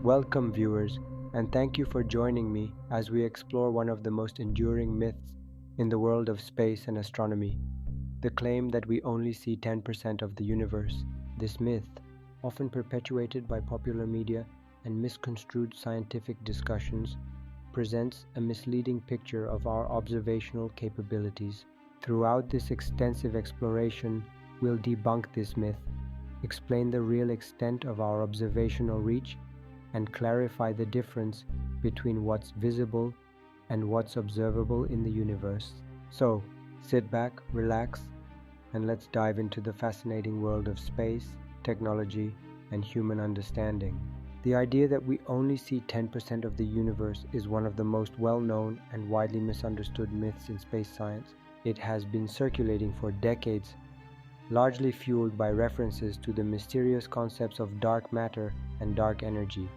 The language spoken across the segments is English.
Welcome, viewers, and thank you for joining me as we explore one of the most enduring myths in the world of space and astronomy, the claim that we only see 10% of the universe. This myth, often perpetuated by popular media and misconstrued scientific discussions, presents a misleading picture of our observational capabilities. Throughout this extensive exploration, we'll debunk this myth, explain the real extent of our observational reach, and clarify the difference between what's visible and what's observable in the universe. So, sit back, relax, and let's dive into the fascinating world of space, technology, and human understanding. The idea that we only see 10% of the universe is one of the most well-known and widely misunderstood myths in space science. It has been circulating for decades, largely fueled by references to the mysterious concepts of dark matter and dark energy,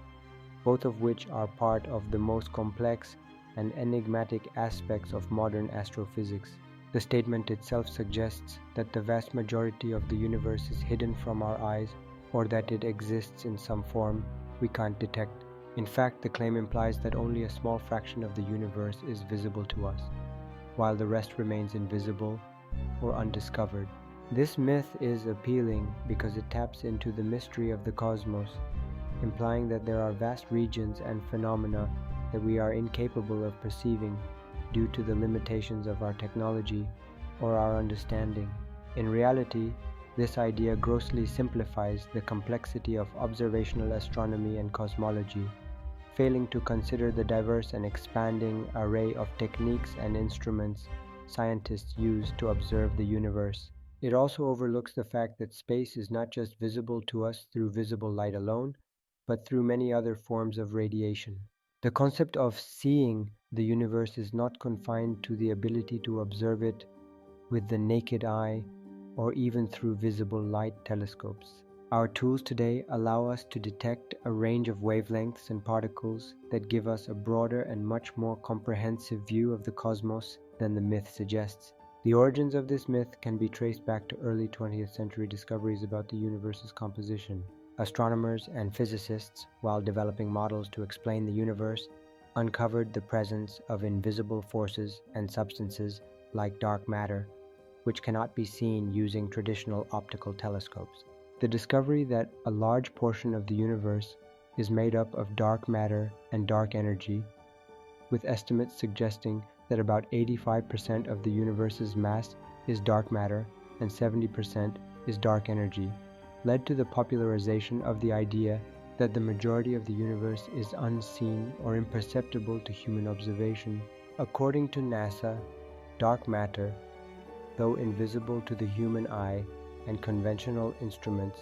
both of which are part of the most complex and enigmatic aspects of modern astrophysics. The statement itself suggests that the vast majority of the universe is hidden from our eyes, or that it exists in some form we can't detect. In fact, the claim implies that only a small fraction of the universe is visible to us, while the rest remains invisible or undiscovered. This myth is appealing because it taps into the mystery of the cosmos, implying that there are vast regions and phenomena that we are incapable of perceiving due to the limitations of our technology or our understanding. In reality, this idea grossly simplifies the complexity of observational astronomy and cosmology, failing to consider the diverse and expanding array of techniques and instruments scientists use to observe the universe. It also overlooks the fact that space is not just visible to us through visible light alone, but through many other forms of radiation. The concept of seeing the universe is not confined to the ability to observe it with the naked eye or even through visible light telescopes. Our tools today allow us to detect a range of wavelengths and particles that give us a broader and much more comprehensive view of the cosmos than the myth suggests. The origins of this myth can be traced back to early 20th century discoveries about the universe's composition. Astronomers and physicists, while developing models to explain the universe, uncovered the presence of invisible forces and substances like dark matter, which cannot be seen using traditional optical telescopes. The discovery that a large portion of the universe is made up of dark matter and dark energy, with estimates suggesting that about 85% of the universe's mass is dark matter and 70% is dark energy, led to the popularization of the idea that the majority of the universe is unseen or imperceptible to human observation. According to NASA, dark matter, though invisible to the human eye and conventional instruments,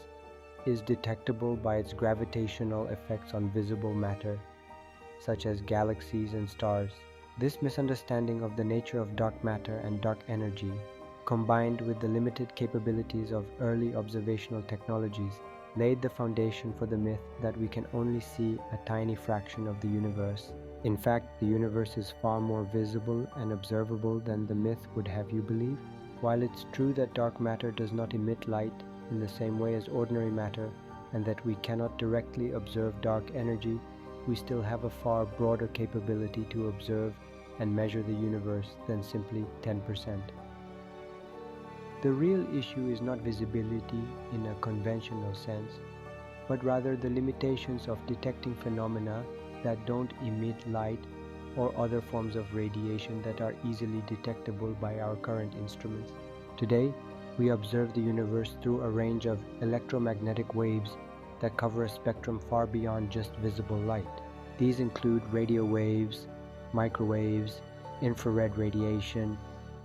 is detectable by its gravitational effects on visible matter, such as galaxies and stars. This misunderstanding of the nature of dark matter and dark energy, combined with the limited capabilities of early observational technologies, laid the foundation for the myth that we can only see a tiny fraction of the universe. In fact, the universe is far more visible and observable than the myth would have you believe. While it's true that dark matter does not emit light in the same way as ordinary matter, and that we cannot directly observe dark energy, we still have a far broader capability to observe and measure the universe than simply 10%. The real issue is not visibility in a conventional sense, but rather the limitations of detecting phenomena that don't emit light or other forms of radiation that are easily detectable by our current instruments. Today, we observe the universe through a range of electromagnetic waves that cover a spectrum far beyond just visible light. These include radio waves, microwaves, infrared radiation,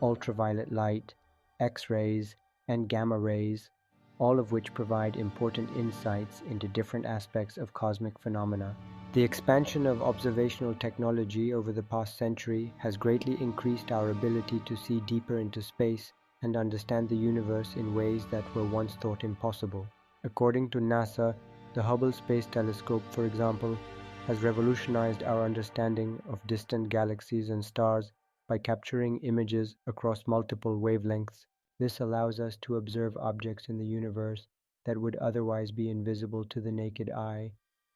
ultraviolet light, X-rays, and gamma rays, all of which provide important insights into different aspects of cosmic phenomena. The expansion of observational technology over the past century has greatly increased our ability to see deeper into space and understand the universe in ways that were once thought impossible. According to NASA, the Hubble Space Telescope, for example, has revolutionized our understanding of distant galaxies and stars by capturing images across multiple wavelengths. This allows us to observe objects in the universe that would otherwise be invisible to the naked eye,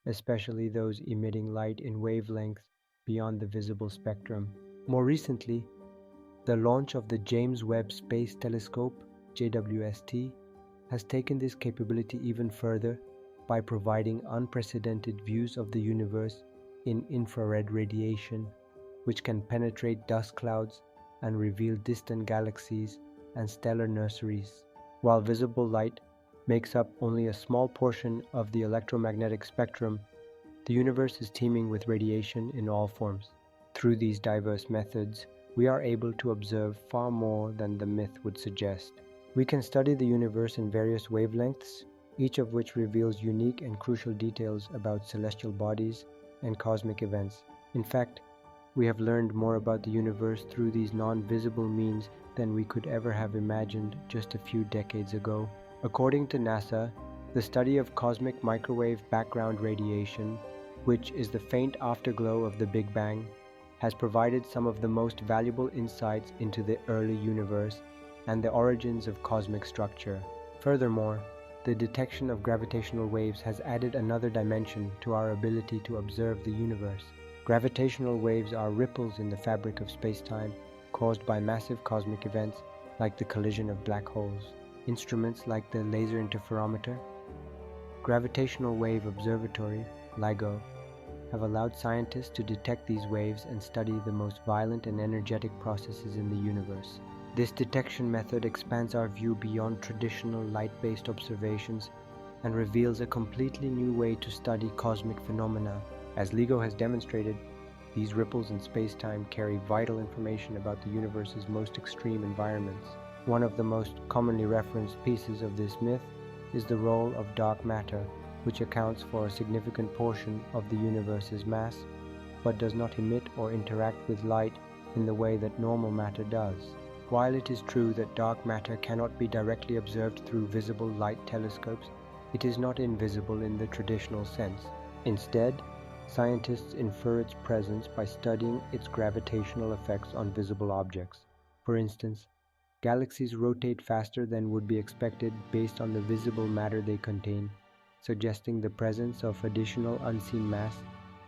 especially those emitting light in wavelengths beyond the visible spectrum. More recently, the launch of the James Webb Space Telescope, JWST, has taken this capability even further by providing unprecedented views of the universe in infrared radiation, which can penetrate dust clouds and reveal distant galaxies and stellar nurseries. While visible light makes up only a small portion of the electromagnetic spectrum, the universe is teeming with radiation in all forms. Through these diverse methods, we are able to observe far more than the myth would suggest. We can study the universe in various wavelengths, each of which reveals unique and crucial details about celestial bodies and cosmic events. In fact, we have learned more about the universe through these non-visible means than we could ever have imagined just a few decades ago. According to NASA, the study of cosmic microwave background radiation, which is the faint afterglow of the Big Bang, has provided some of the most valuable insights into the early universe and the origins of cosmic structure. Furthermore, the detection of gravitational waves has added another dimension to our ability to observe the universe. Gravitational waves are ripples in the fabric of space-time caused by massive cosmic events like the collision of black holes. Instruments like the Laser Interferometer, Gravitational Wave Observatory, LIGO, have allowed scientists to detect these waves and study the most violent and energetic processes in the universe. This detection method expands our view beyond traditional light-based observations and reveals a completely new way to study cosmic phenomena. As LIGO has demonstrated, these ripples in space-time carry vital information about the universe's most extreme environments. One of the most commonly referenced pieces of this myth is the role of dark matter, which accounts for a significant portion of the universe's mass, but does not emit or interact with light in the way that normal matter does. While it is true that dark matter cannot be directly observed through visible light telescopes, it is not invisible in the traditional sense. Instead, scientists infer its presence by studying its gravitational effects on visible objects. For instance, galaxies rotate faster than would be expected based on the visible matter they contain, suggesting the presence of additional unseen mass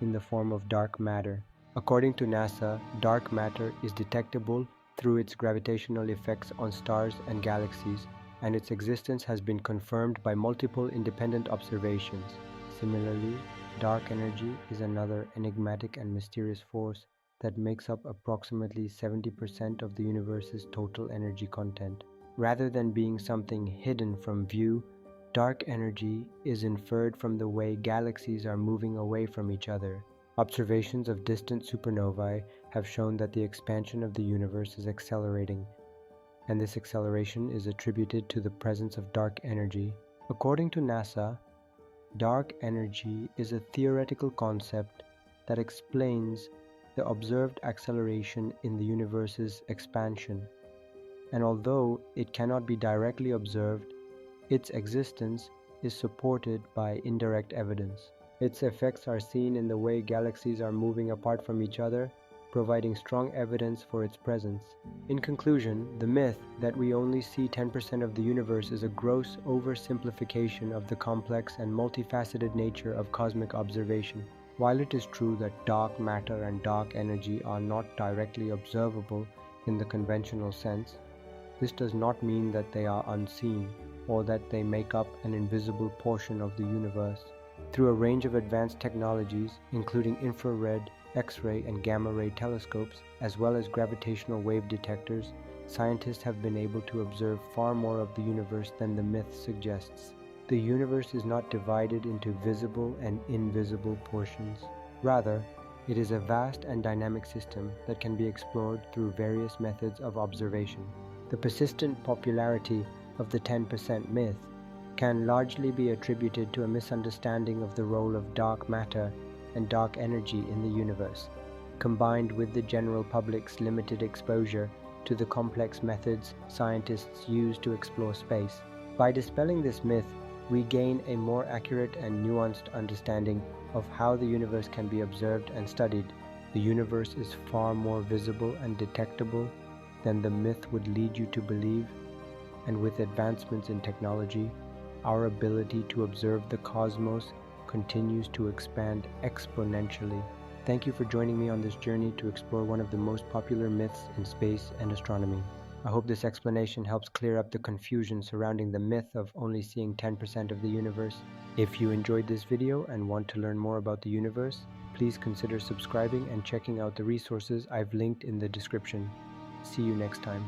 in the form of dark matter. According to NASA, dark matter is detectable through its gravitational effects on stars and galaxies, and its existence has been confirmed by multiple independent observations. Similarly, dark energy is another enigmatic and mysterious force that makes up approximately 70% of the universe's total energy content. Rather than being something hidden from view, dark energy is inferred from the way galaxies are moving away from each other. Observations of distant supernovae have shown that the expansion of the universe is accelerating, and this acceleration is attributed to the presence of dark energy. According to NASA, dark energy is a theoretical concept that explains the observed acceleration in the universe's expansion, and although it cannot be directly observed, its existence is supported by indirect evidence. Its effects are seen in the way galaxies are moving apart from each other, providing strong evidence for its presence. In conclusion, the myth that we only see 10% of the universe is a gross oversimplification of the complex and multifaceted nature of cosmic observation. While it is true that dark matter and dark energy are not directly observable in the conventional sense, this does not mean that they are unseen or that they make up an invisible portion of the universe. Through a range of advanced technologies, including infrared, X-ray, and gamma-ray telescopes, as well as gravitational wave detectors, scientists have been able to observe far more of the universe than the myth suggests. The universe is not divided into visible and invisible portions. Rather, it is a vast and dynamic system that can be explored through various methods of observation. The persistent popularity of the 10% myth can largely be attributed to a misunderstanding of the role of dark matter and dark energy in the universe, combined with the general public's limited exposure to the complex methods scientists use to explore space. By dispelling this myth, we gain a more accurate and nuanced understanding of how the universe can be observed and studied. The universe is far more visible and detectable than the myth would lead you to believe, and with advancements in technology, our ability to observe the cosmos continues to expand exponentially. Thank you for joining me on this journey to explore one of the most popular myths in space and astronomy. I hope this explanation helps clear up the confusion surrounding the myth of only seeing 10% of the universe. If you enjoyed this video and want to learn more about the universe, please consider subscribing and checking out the resources I've linked in the description. See you next time.